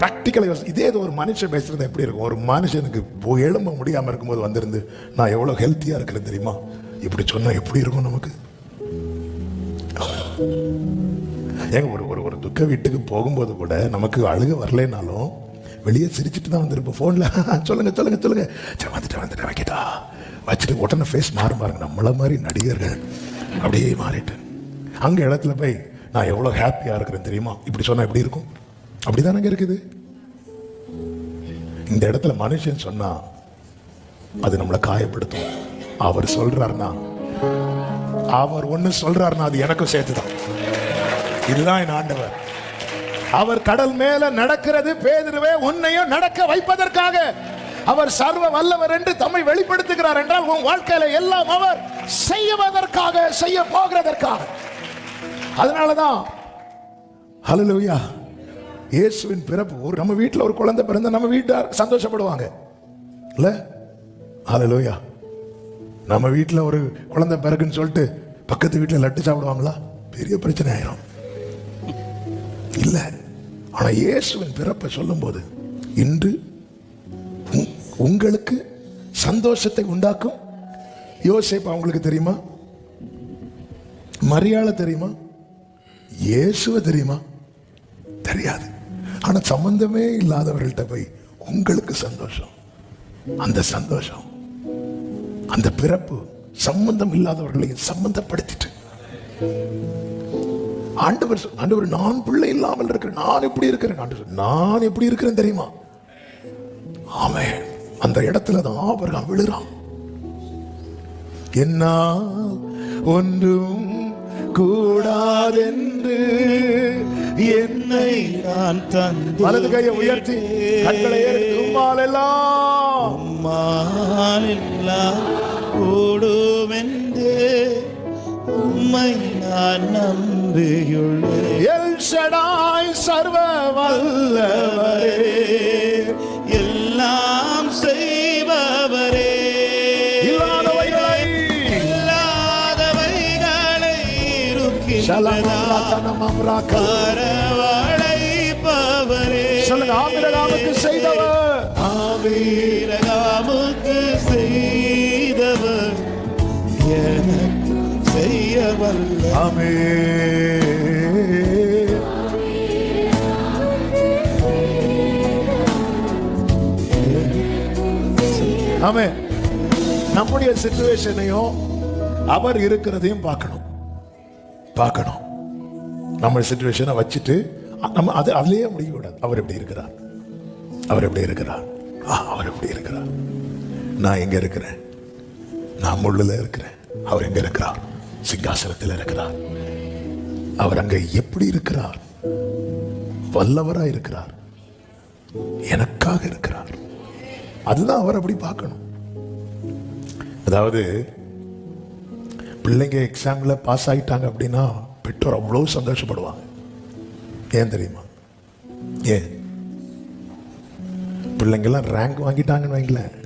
பிராக்டிக்கலா இதே ஒரு மனுஷன் பேசுறது எப்படி இருக்கும்? ஒரு மனுஷனுக்கு எழும்ப முடியாம இருக்கும்போது வந்திருந்து, நான் எவ்வளவு ஹெல்த்தியா இருக்கிறேன் தெரியுமா, இப்படி சொன்னா எப்படி இருக்கும் நமக்கு? ஏங்க, ஒரு துக்க வீட்டுக்கு போகும்போது கூட நமக்கு அழுக வரலைனாலும் வெளியே சிரிச்சுட்டு தான் வந்திருப்போம். ஃபோனில் சொல்லுங்க சரி, வந்துட்டு வைக்கிட்டா வச்சுட்டு உடனே ஃபேஸ் மாறுங்க. நம்மள மாதிரி நடிகர்கள் அப்படியே மாறிட்டு அங்கே இடத்துல போய், நான் எவ்வளோ ஹாப்பியாக இருக்கிறேன் தெரியுமா, இப்படி சொன்னால் எப்படி இருக்கும்? அப்படிதானங்க இருக்குது. இந்த இடத்துல மனுஷன் சொன்னா அது நம்மளை காயப்படுத்தும். அவர் சொல்றாருன்னா, அவர் ஒன்று சொல்றாருன்னா அது எனக்கும் சேர்த்துதான். இதுதான் என் ஆண்டவர். அவர் கடல் மேல நடக்கிறது பேதுருவே உன்னையும் நடக்க வைப்பதற்காக. அவர் சர்வ வல்லவர் என்று தம்மை வெளிப்படுத்துகிறார் என்றால் உன் வாழ்க்கையில எல்லாம் அவர் செய்வதற்காக, செய்ய போகிறதற்காக. அதனாலதான் ஹல்லேலூயா, இயேசுவின் பிறப்பு. நம்ம வீட்டில் ஒரு குழந்தை பிறந்த நம்ம வீட்டார் சந்தோஷப்படுவாங்க இல்ல? ஹல்லேலூயா. நம்ம வீட்டில் ஒரு குழந்தை பிறகுன்னு சொல்லிட்டு பக்கத்து வீட்டில் லட்டு சாப்பிடுவாங்களா? பெரிய பிரச்சனை ஆயிரும். இல்ல. ஆனா இயேசுவின் பிறப்பை சொல்லும்போது இன்று உங்களுக்கு சந்தோஷத்தை உண்டாக்கும் யோசேப்பு அவங்களுக்கு தெரியுமா? மரியாதை தெரியுமா? இயேசுவை தெரியுமா? தெரியாது. ஆனா சம்பந்தமே இல்லாதவர்கள்ட்ட போய் உங்களுக்கு சந்தோஷம், அந்த சந்தோஷம், அந்த பிறப்பு சம்பந்தம் இல்லாதவர்களையும் சம்பந்தப்படுத்திட்டு ஆண்டவர் நான் பிள்ளை இல்லாமல் இருக்கிறேன், நான் எப்படி இருக்கிறேன், நான் எப்படி இருக்கிறேன் தெரியுமா? ஆமென். அந்த இடத்துல தான் ஆபிரகாம் விழுறான். என்னால் ஒன்றும் கூடாதென்று என்னை நான் தந்து வலது கையை உயர்த்தி கண்களை ஏறெடுத்து உம்மாலெல்லாம் கூடுமென்று உம்மை நான் நம்பியுள்ளேன். எல் ஷடாய் சர்வ வல்லவரே, எல்லாம் செய்பவரே, இல்லாதவைகளை வரவழைப்பவரே. சொல்லுங்க, ஆபிரகாமுக்கு செய்தவர், ஆபிரகாமுக்கு செய்தவர் எனக்கு செய்ய வல்ல. ஆமென். ஆமென். நம்முடைய சிச்சுவேஷனையும் அவர் இருக்கிறதையும் பார்க்கணும். நம்ம சிச்சுவேஷனை வச்சுட்டு நம்ம அதுலயே முடிய கூடாது. அவர் எப்படி இருக்கிறார், அவர் எப்படி இருக்கிறார், அவர் எப்படி இருக்கிறார், நான் எங்க இருக்கிறேன், நான் முள்ளுல இருக்கிறேன், அவர் எங்க இருக்கிறார், சிங்காசனத்தில் இருக்கிறார், அவர் அங்க எப்படி இருக்கிறார், வல்லவரா இருக்கிறார், எனக்காக இருக்கிறார். அதுதான் அவர் அப்படி பார்க்கணும். அதாவது பிள்ளைங்க எக்ஸாம்ல பாஸ் ஆகிட்டாங்க அப்படின்னா பெற்றோர் அவ்வளவு சந்தோஷப்படுவாங்க. ஏன் தெரியுமா? ஏன்? பிள்ளைங்கெல்லாம் ரேங்க் வாங்கிட்டாங்கன்னு வைங்களேன்,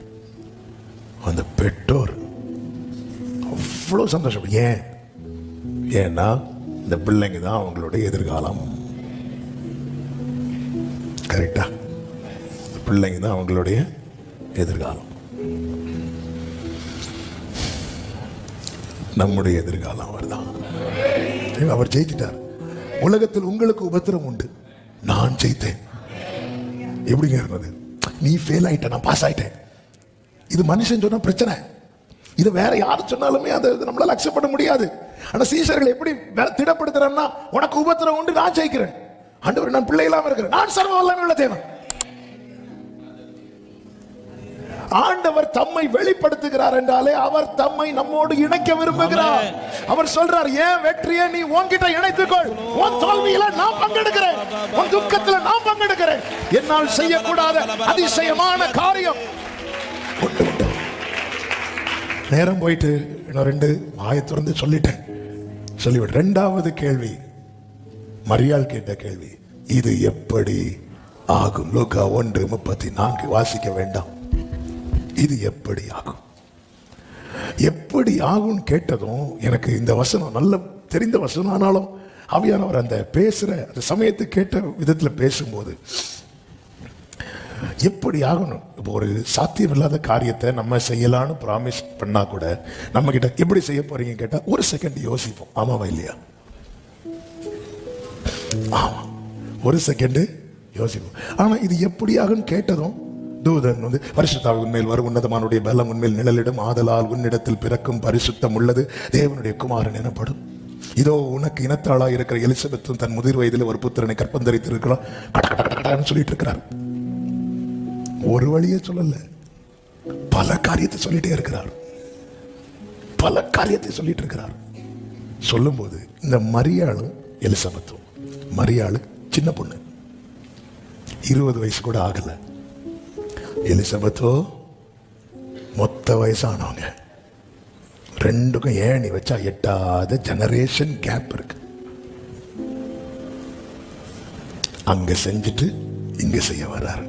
அந்த பெற்றோர் அவ்வளவு சந்தோஷப்படும். ஏன்? ஏன்னா இந்த பிள்ளைங்க தான் அவங்களுடைய எதிர்காலம். கரெக்டா? பிள்ளைங்க தான் அவங்களுடைய எதிர்காலம். நம்முடைய எதிர்காலம் அவர் தான். அவர் ஜெயிச்சிட்டார். உலகத்தில் உங்களுக்கு உபத்திரம் உண்டு, நான் ஜெயித்தேன். எப்படிங்க இருந்தது? நீ ஃபெயில் ஆயிட்ட, நான் பாஸ் ஆயிட்டேன். இது மனுஷன் சொன்ன பிரச்சனை. இது வேற யாரு சொன்னாலுமே அதை நம்மளால அக்செப்ட் பண்ண முடியாது. ஆனா சீஷர்கள் எப்படி திடப்படுத்துறேன்னா, உனக்கு உபத்திரம் உண்டு, நான் ஜெயிக்கிறேன். ஆண்டவர், நான் பிள்ளை இல்லாம இருக்கிறேன், நான் சர்வ வல்லமை உள்ள தேவன். ஆண்டவர் தம்மை வெளிப்படுத்துகிறார் என்றாலே அவர் தம்மை நம்மோடு இணைக்க விரும்புகிறார். அவர் சொல்றார், ஏன் வெற்றியை நீ உன்கிட்ட இணைத்துக்கொள், உன் தோல்வியில நான் பங்கெடுக்கிறேன், உன் துக்கத்துல நான் பங்கெடுக்கிறேன். என்னால் செய்யக்கூடாத அதிசயமான காரியம் உண்டு. நேரம் போயிட்டு இன்னும் 2 ஆயத்திலிருந்து சொல்லிவிட்டு இரண்டாவது கேள்வி, மரியாள் கேட்ட கேள்வி, இது எப்படி ஆகும்? லூக்கா 1:34 வாசிக்க வேண்டாம். இது எப்படி ஆகும்? எப்படி ஆகும் கேட்டதும் எனக்கு இந்த வசனம் நல்ல தெரிந்த வசனம். ஆனாலும் ஆவியானவர் அந்த பேசுற அந்த சமயத்தை கேட்ட விதத்துல பேசும்போது எப்படி ஆகணும். இப்போ ஒரு சாத்தியம் இல்லாத காரியத்தை நம்ம செய்யலான்னு ப்ராமிஸ் பண்ணா கூட நம்ம கிட்ட எப்படி செய்ய போறீங்க கேட்டா 1 செகண்ட் யோசிப்போம். ஆமாவா இல்லையா? ஆமா, 1 செகண்ட் யோசிப்போம். ஆனா இது எப்படி ஆகும்னு கேட்டதும் தூதன் வந்து, பரிசுத்தாவி உன்மேல் வரும், உன்னதமானுடைய பலம் உன்மேல் நிழலிடும், ஆதலால் உன்னிடத்தில் பிறக்கும் பரிசுத்தம் உள்ளது, தேவனுடைய குமாரன் எனப்படும். இதோ உனக்கு இனத்தாளா இருக்கிற எலிசபெத்தும் தன் முதிர் வயதில் ஒரு புத்திரனை கற்பந்தரித்து இருக்கலாம் சொல்லிட்டு இருக்கிறார். ஒரு வழியே சொல்லல, பல காரியத்தை சொல்லிட்டே இருக்கிறார். பல காரியத்தை சொல்லிட்டு இருக்கிறார். சொல்லும் போது இந்த மரியாளும் எலிசபெத்தும், மரியாளு சின்ன பொண்ணு, 20 வயசு கூட ஆகல. எலிசபெத்தோ மொத்த வயசானவங்க. ரெண்டுக்கும் ஏணி வச்சா எட்டாத ஜெனரேஷன் கேப் இருக்கு. அங்க செஞ்சுட்டு இங்க செய்ய வர்றார்.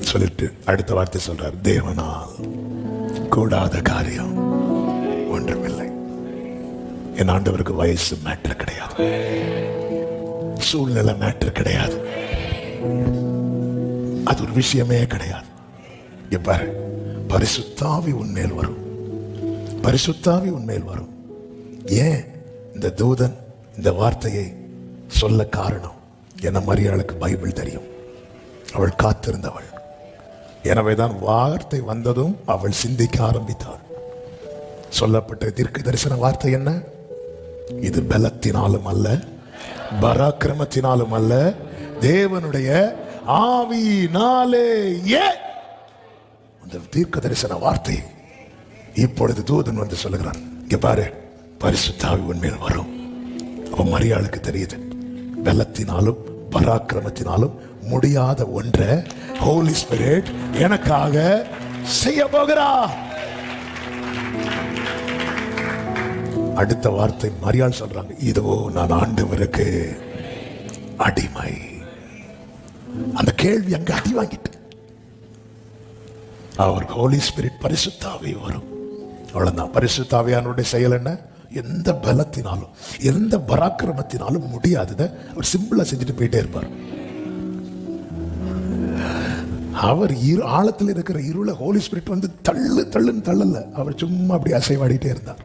சொல்லிட்டு அடுத்த வார்த்தை சொல்றார், தேவனால் கூடாத காரியம் ஒன்றுமில்லை. என் ஆண்டவருக்கு வயசு மேட்டர் கிடையாது. சூழ்நிலை மேட்டர் கிடையாது, அது ஒரு விஷயமே கிடையாது. இங்க பாரு, பரிசுத்தாவி உன்மேல் வரும், பரிசுத்தாவி உன்மேல் வரும். ஏன் இந்த தூதன் இந்த வார்த்தையை சொல்ல காரணம்? என மரியாளுக்கு பைபிள் தெரியும், அவள் காத்திருந்தவள். எனவேதான் வார்த்தை வந்ததும் அவள் சிந்திக்க ஆரம்பித்தாள். சொல்லப்பட்ட தீர்க்க தரிசன வார்த்தை என்ன? இது பலத்தினாலும் அல்ல, பராக்கிரமத்தினாலும் அல்ல, தேவனுடைய ஆவியினாலேயே. அந்த தீர்க்க தரிசன வார்த்தை இப்பொழுது தூதன் வந்து சொல்லுகிறான், இங்க பாரு, பரிசுத்தாவி உன்மேல் வரும். அவன் மரியாளுக்கு தெரியுது, பலத்தினாலும் பராக்கிரமத்தினாலும் முடியாத ஒன்றை ஹோலி ஸ்பிரிட் எனக்காக செய்ய போகிறார். அடுத்த வார்த்தை மரியாள் சொல்றாங்க, இதோ நான் ஆண்டவருக்கு அடிமை. அந்த கேள்வி அங்க அடி வாங்கிட்டு அவர் ஹோலி ஸ்பிரிட் பரிசுத்தாவி வரும். அவ்வளவுதான். பரிசுத்தாவியானுடைய செயல் என்ன? எந்த பலத்தினாலும் எந்த பராக்கிரமத்தினாலும் முடியாததை அவர் சிம்பிளா செஞ்சுட்டு போயிட்டே இருப்பார். அவர் ஆழத்தில் இருக்கிற இருளை ஹோலி ஸ்பிரிட் வந்து தள்ளு தள்ளுன்னு தள்ளல, அவர் சும்மா அப்படி அசைவாடிட்டே இருந்தார்.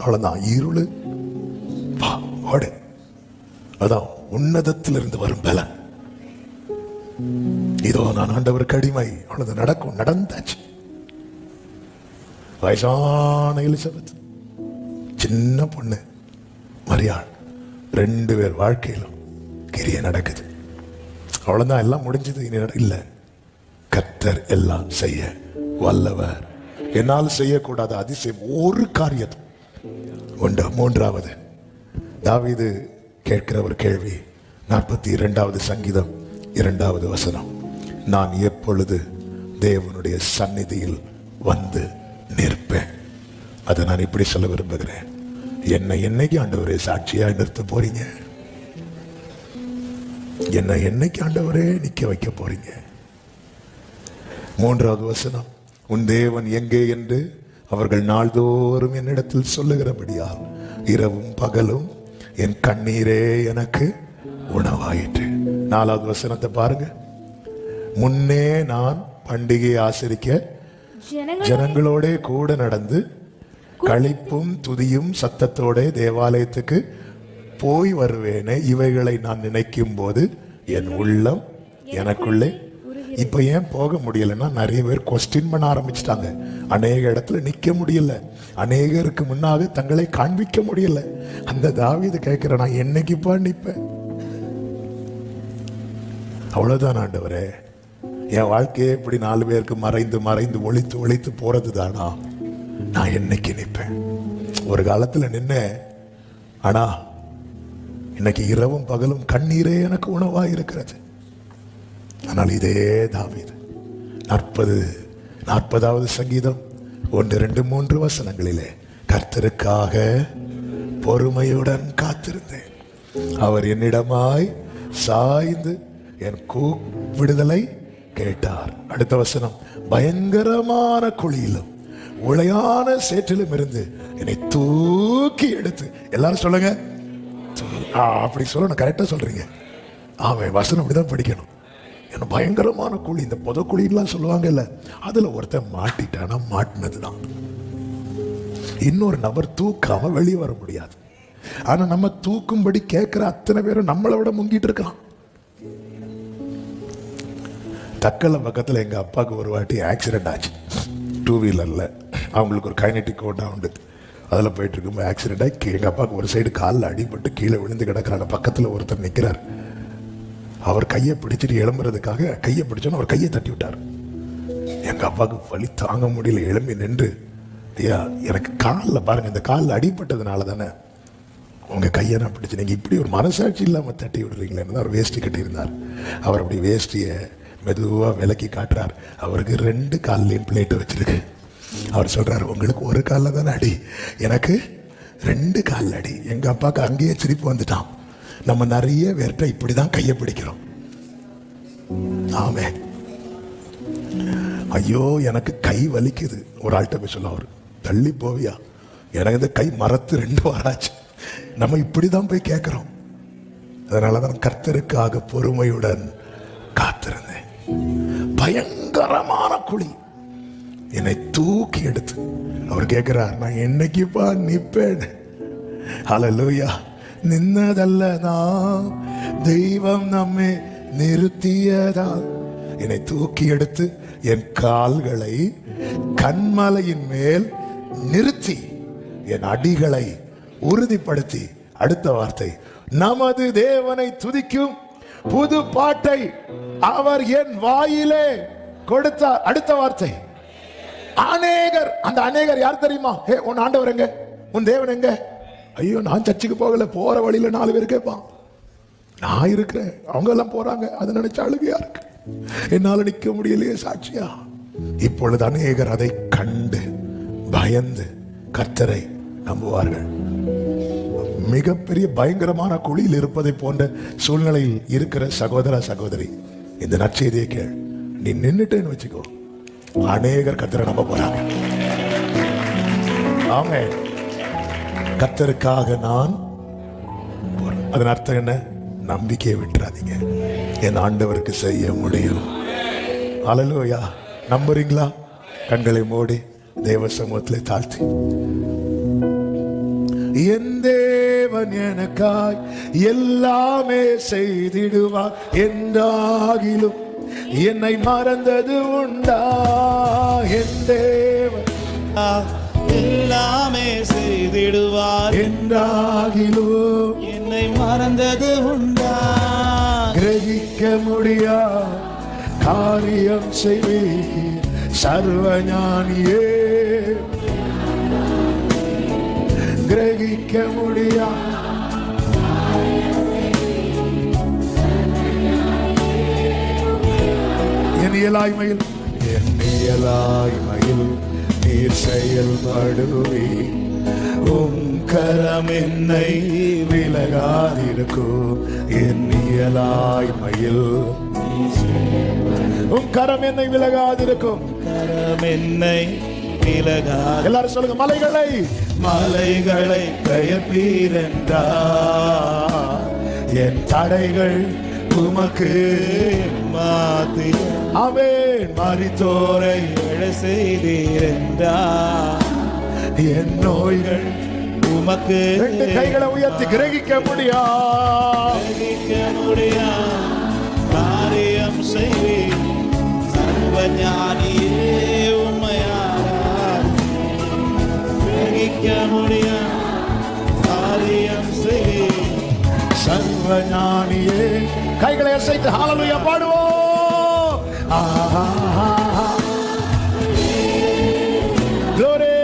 அவ்வளவுதான். இருளு ஓடு, அதான் உன்னதத்திலிருந்து வரும் பலன். இதோ நான் ஆண்டவருக்கு அடிமை. அவ்வளவு நடக்கும், நடந்தாச்சு. வயசான எலிசபெத், சின்ன பொண்ணு மரியாள், 2 பேர் வாழ்க்கையிலும் கிரிய நடக்குது. அவ்வளவுதான், எல்லாம் முடிஞ்சது. இனி இல்ல, கர்த்தர் எல்லாம் செய்ய வல்லவர். என்னால் செய்யக்கூடாத அதிசயம் ஒரு காரியம் உண்டு. 3வது தாவீது கேட்கிற ஒரு கேள்வி, 42வது சங்கீதம் 2வது வசனம். நான் எப்பொழுது தேவனுடைய சந்நிதியில் வந்து நிற்பேன். அதை நான் இப்படி சொல்ல விரும்புகிறேன், என்னை என்னைக்கு ஆண்டவரே சாட்சியா நிறுத்த போறீங்க? என்னை என்னைக்கு ஆண்டவரே நிக்க வைக்க போறீங்க? 3வது வசனம், உன் தேவன் எங்கே என்று அவர்கள் நாள்தோறும் என்னிடத்தில் சொல்லுகிறபடியால் இரவும் பகலும் என் கண்ணீரே எனக்கு உணவாயிற்று. 4வது வசனத்தை பாருங்க, முன்னே நான் பண்டிகை ஆசரிக்க ஜனங்களோட கூட நடந்து களிப்பும் துதியும் சத்தத்தோட தேவாலயத்துக்கு போய் வருவேனே, இவைகளை நான் நினைக்கும் போது என் உள்ளம் எனக்குள்ளே. இப்ப ஏன் போக முடியலன்னா, நிறைய பேர் கொஸ்டின் பண்ண ஆரம்பிச்சிட்டாங்க. அநேக இடத்துல நிக்க முடியல, அநேகருக்கு முன்னாக தங்களை காண்பிக்க முடியல. அந்த தாவீது கேட்கிற, நான் என்னைக்குப்பா நிப்பேன்? அவ்வளவுதான் ஆண்டவரே, என் வாழ்க்கையே இப்படி 4 பேருக்கு மறைந்து மறைந்து ஒளித்து ஒளித்து போறது தானா? நான் என்னைக்கு நிற்பேன்? ஒரு காலத்துல நின்ன, ஆனா இன்னைக்கு இரவும் பகலும் கண்ணீரே எனக்கு உணவா இருக்கிறது. ஆனால் இதே தாவீது 40வது சங்கீதம் 1, 2, 3 வசனங்களிலே, கர்த்தருக்காக பொறுமையுடன் காத்திருந்தேன், அவர் என்னிடமாய் சாய்ந்து என் கூப்பிடுதலை கேட்டார். அடுத்த வசனம், பயங்கரமான குழியிலும் உளையான சேற்றிலும் இருந்து என்னை தூக்கி எடுத்து. எல்லாரும் சொல்லுங்க, அப்படி சொல்லணும், கரெக்டா சொல்றீங்க. ஆமாம், வசனம் அப்படிதான் படிக்கணும். ஏன்னா பயங்கரமான குழி, இந்த புதக்குழிலாம் சொல்லுவாங்க இல்ல, அதுல ஒருத்தன் மாட்டிட்டானா மாட்டினதுதான். இன்னொரு நபர் தூக்காம வெளியே வர முடியாது. ஆனா நம்ம தூக்கும்படி கேட்கிற அத்தனை பேரும் நம்மளை விட முங்கிட்டு இருக்கான். தக்கல பக்கத்தில் எங்கள் அப்பாவுக்கு ஒரு வாட்டி ஆக்சிடென்ட் ஆச்சு. 2 வீலரில் அவங்களுக்கு ஒரு கைனட்டிக் ஓட்டா உண்டு. அதில் போயிட்டு இருக்கும்போது ஆக்சிடென்ட் ஆகி எங்கள் அப்பாவுக்கு ஒரு சைடு காலில் அடிபட்டு கீழே விழுந்து கிடக்கிறாங்க. பக்கத்தில் ஒருத்தர் நிற்கிறார். அவர் கையை பிடிச்சிட்டு எழும்புறதுக்காக கையை பிடிச்சோன்னு அவர் கையை தட்டி விட்டார். எங்கள் அப்பாவுக்கு வலி தாங்க முடியல, எழும்பி நின்று, ஐயா எனக்கு காலில் பாருங்கள், இந்த காலில் அடிபட்டதுனால தானே உங்கள் கையை நான் பிடிச்சி, நீங்கள் இப்படி ஒரு மனசாட்சி இல்லாமல் தட்டி விடுறீங்களேன்னு தான் அவர் வேஷ்டி கட்டியிருந்தார். அவர் அப்படி வேஷ்டியை மெதுவாக விலக்கி காட்டுறார். அவருக்கு 2 கால்லையும் பிளேட்டு வச்சிருக்கு. அவர் சொல்றாரு, உங்களுக்கு ஒரு காலில் தானே அடி, எனக்கு 2 காலில் அடி. எங்க அப்பாவுக்கு அங்கேயே சிரிப்பு வந்துட்டான். நம்ம நிறைய பேர்கிட்ட இப்படிதான் கையை பிடிக்கிறோம். ஆமே, ஐயோ எனக்கு கை வலிக்குது, ஒரு ஆள்கிட்ட போய் சொல்ல, அவர் தள்ளி போவியா, எனக்கு இந்த கை மரத்து 2 வாராச்சு. நம்ம இப்படிதான் போய் கேட்கிறோம். அதனாலதான் கர்த்தருக்காக பொறுமையுடன் காத்திருந்தேன். பயங்கரமான குழி, என்னை தூக்கி எடுத்து அவர் கேட்கிறார், நான் என்னைக்குப்பா நிப்பேன்? ஹல்லேலூயா. நின்னதல்ல நாம், தெய்வம் நம்மை நிறுத்தியதா. என்னை தூக்கி எடுத்து என் கால்களை கன்மலையின் மேல் நிறுத்தி என் அடிகளை உறுதிப்படுத்தி, அடுத்த வார்த்தை, நமது தேவனை துதிக்கும் புது பாட்டை அவர் என் வாயிலே கொடுத்தார். அடுத்த வார்த்தை, அநேகர். அந்த அநேகர் யார் தெரியுமா? உன் ஆண்டவர் எங்க, உன் தேவன் எங்க? ஐயோ, நான் சர்ச்சுக்கு போகல, போற வழியில 4 பேர் கேட்பான், நான் இருக்கிறேன், அவங்க எல்லாம் போறாங்க. அதை நினைச்ச அழுகையா இருக்கு, என்னால நிக்க முடியலையே சாட்சியா. இப்பொழுது அநேகர் அதை கண்டு பயந்து கர்த்தரை நம்புவார்கள். மிகப்பெரிய பயங்கரமான குழியில் இருப்பதை போன்ற சூழ்நிலையில் இருக்கிற சகோதர சகோதரி, இந்த நற்செய்தியை கேள். நீ நின்னுட்டேன்னு வச்சுக்கோ, அநேகர் கர்த்தரை நம்ப போறாங்க. ஆமென். கர்த்தருக்காக நான் போறேன். அதன் அர்த்தம் என்ன? நம்பிக்கையை விட்டுறாதீங்க, என் ஆண்டவருக்கு செய்ய முடியும். அல்லேலூயா. நம்புறீங்களா? கண்களை மூடி தேவ சமூகத்திலே தாழ்த்தி, என் தேவன் எனக்காய் எல்லாமே செய்திடுவார் என்றாகிலும் என்னை மறந்தது உண்டா? என் தேவன் எல்லாமே செய்திடுவார் என்றாகிலும் என்னை மறந்தது உண்டா? கிரகிக்க முடியா காரியம் செய்வீர் சர்வஞானியே. கிரகிக்க முடியா என் இயலாய்மையில் நீர் செயல்படுவி, உம் கரம் என்னை விலகாதிருக்கும். என் இயலாய்மையில் உம் கரம் என்னை விலகாதிருக்கும். கரம் என்னை விலகா. எல்லாரும் சொல்லுங்க, மலைகளை பெயர்ப்பீரென்றார், என் தடைகள் உமக்கு மாத்தி. ஆமென். மரித்தோரை செய்தீரென்றார், என் நோய்கள் உமக்கு. 2 கைகளை உயர்த்தி, கிரகிக்க முடியா காரியம் செய்வீர் சர்வஞானியே. உம்மையார் கிரகிக்க முடியா காரியம் செய்வீர் சர்வஞானியே. கைகளை அசைத்து ஹல்லேலூயா பாடுவோம். Glory.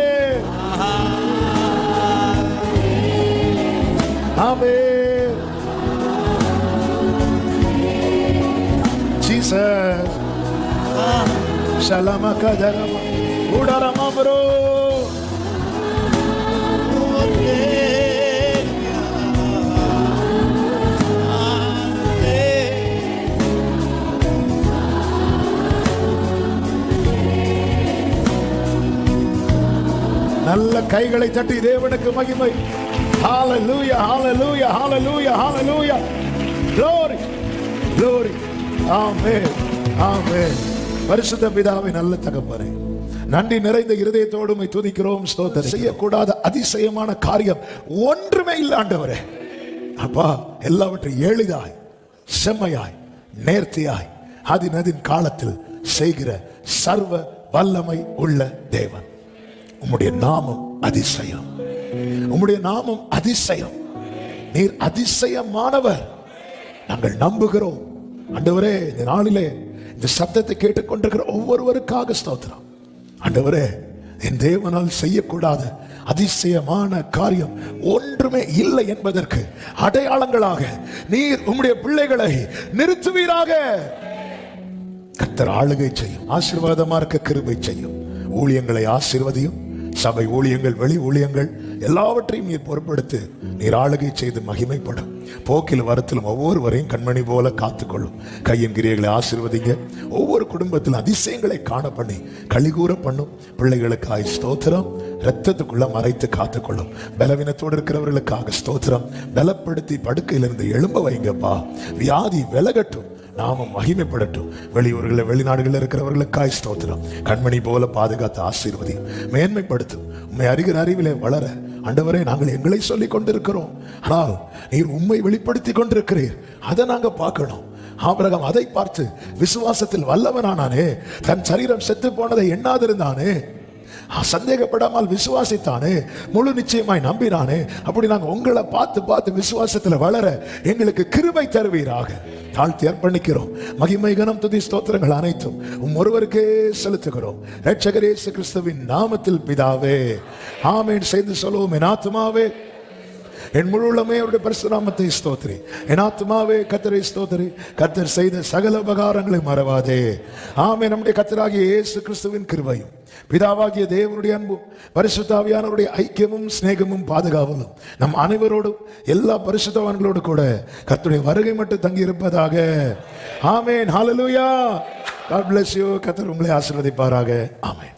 Amen. Jesus. Shalom kadarama udarama bro. நல்ல கைகளை தட்டி தேவனுக்கு மகிமை. Hallelujah, hallelujah, hallelujah, hallelujah. Glory, glory. Amen, amen. பரிசுத்த பிதாவே, நல்ல தகப்பனே, நன்றி நிறைந்த இருதயத்தோடு உம்மை துதிக்கிறோம், ஸ்தோத்திரம். செய்யக்கூடாத அதிசயமான காரியம் ஒன்றுமே இல்லை ஆண்டவரே. அப்பா, எல்லாவற்றையும் எளிதாய், செம்மையாய், நேர்த்தியாய், அதின் காலத்தில் செய்கிற சர்வ வல்லமை உள்ள தேவன். உம்முடைய நாமம் அதிசயம், உம்முடைய நாமம் அதிசயம். நீர் அதிசயமானவர். நாங்கள் நம்புகிறோம் ஆண்டவரே. இந்த நாளிலே இந்த சத்தத்தை கேட்டுக்கொண்டிருக்கிற ஒவ்வொருவருக்காக ஸ்தோத்திரம் ஆண்டவரே. என் தேவனால் செய்யக்கூடாத அதிசயமான காரியம் ஒன்றுமே இல்லை என்பதற்கு அடையாளங்களாக நீர் உம்முடைய பிள்ளைகளை நிறுத்துவீராக. கர்த்தர் ஆளுகை செய்யும், ஆசீர்வாதமா இருக்க கிருபை செய்யும். ஊழியங்களை ஆசீர்வதியும், சபை ஊழியங்கள், வெளி ஊழியங்கள் எல்லாவற்றையும் நீர் பொறுப்படுத்து. நீர் ஆளுகை செய்து மகிமைப்படும். போக்கில் வரத்திலும் ஒவ்வொருவரையும் கண்மணி போல காத்துக்கொள்ளும். கையின் கிரியைகளை ஆசீர்வதிங்க. ஒவ்வொரு குடும்பத்திலும் அதிசயங்களை காண பண்ணி கலிகூற பண்ணும். பிள்ளைகளுக்காய் ஸ்தோத்திரம். இரத்தத்துக்குள்ள மறைத்து காத்துக்கொள்ளும். பலவீனத்தோடு இருக்கிறவர்களுக்காக ஸ்தோத்திரம். பலப்படுத்தி படுக்கையிலிருந்து எழும்ப வைங்கப்பா. வியாதி விலகட்டும், நாமும் மகிமைப்படட்டும். வெளியூர்களில், வெளிநாடுகளில் இருக்கிறவர்களுக்காய் ஸ்தோத்திரம். கண்மணி போல பாதுகாத்து ஆசீர்வதி, மேன்மைப்படுத்தும். உண்மை அறிகிற அறிவிலே வளர ஆண்டவரே, நாங்கள் எங்களை சொல்லிக் கொண்டிருக்கிறோம், ஆனால் நீர் உண்மை வெளிப்படுத்தி கொண்டிருக்கிறீர். அதை நாங்க பார்க்கணும். ஆபிரகாம் அதை பார்த்து விசுவாசத்தில் வல்லவனானானே, தன் சரீரம் செத்து போனதை எண்ணாதிருந்தானே, சந்தேகப்படாமல் விசுவாசித்தானே, முழு நிச்சயமாய் நம்பினானே. அப்படி நாங்கள் உங்களை பார்த்து பார்த்து விசுவாசத்தில் வளர எங்களுக்கு கிருபை தருவீராக. தாழ்த்தி அர்ப்பணிக்கிறோம். மகிமை, கனம், துதி, ஸ்தோத்திரங்கள் அனைத்தும் ஒருவருக்கே செலுத்துகிறோம். இரட்சகர் இயேசு கிறிஸ்துவின் நாமத்தில் பிதாவே, ஆமென். செய்து சொல்லுவோம். என் ஆத்துமாவே என் முழு உள்ளமே அவருடைய பரிசுத்த நாமத்தை ஸ்தோத்திரி. என் ஆத்துமாவே கர்த்தரை ஸ்தோத்திரி. கர்த்தர் செய்த சகல உபகாரங்களை மறவாதே. ஆமென். நம்முடைய கர்த்தராகிய இயேசு கிறிஸ்துவின் கிருபையும், பிதாவாகிய தேவனுடைய அன்பும், பரிசுத்த ஆவியானவருடைய ஐக்கியமும் சிநேகமும் பாதுகாவலும் நம் அனைவரோடும், எல்லா பரிசுத்தவான்களோடு கூட கர்த்தருடைய வருகை மட்டும் தங்கி இருப்பதாக. ஆமென். ஹல்லேலூயா. God bless you. கர்த்தர் உங்களை ஆசீர்வதிப்பாராக. ஆமென்.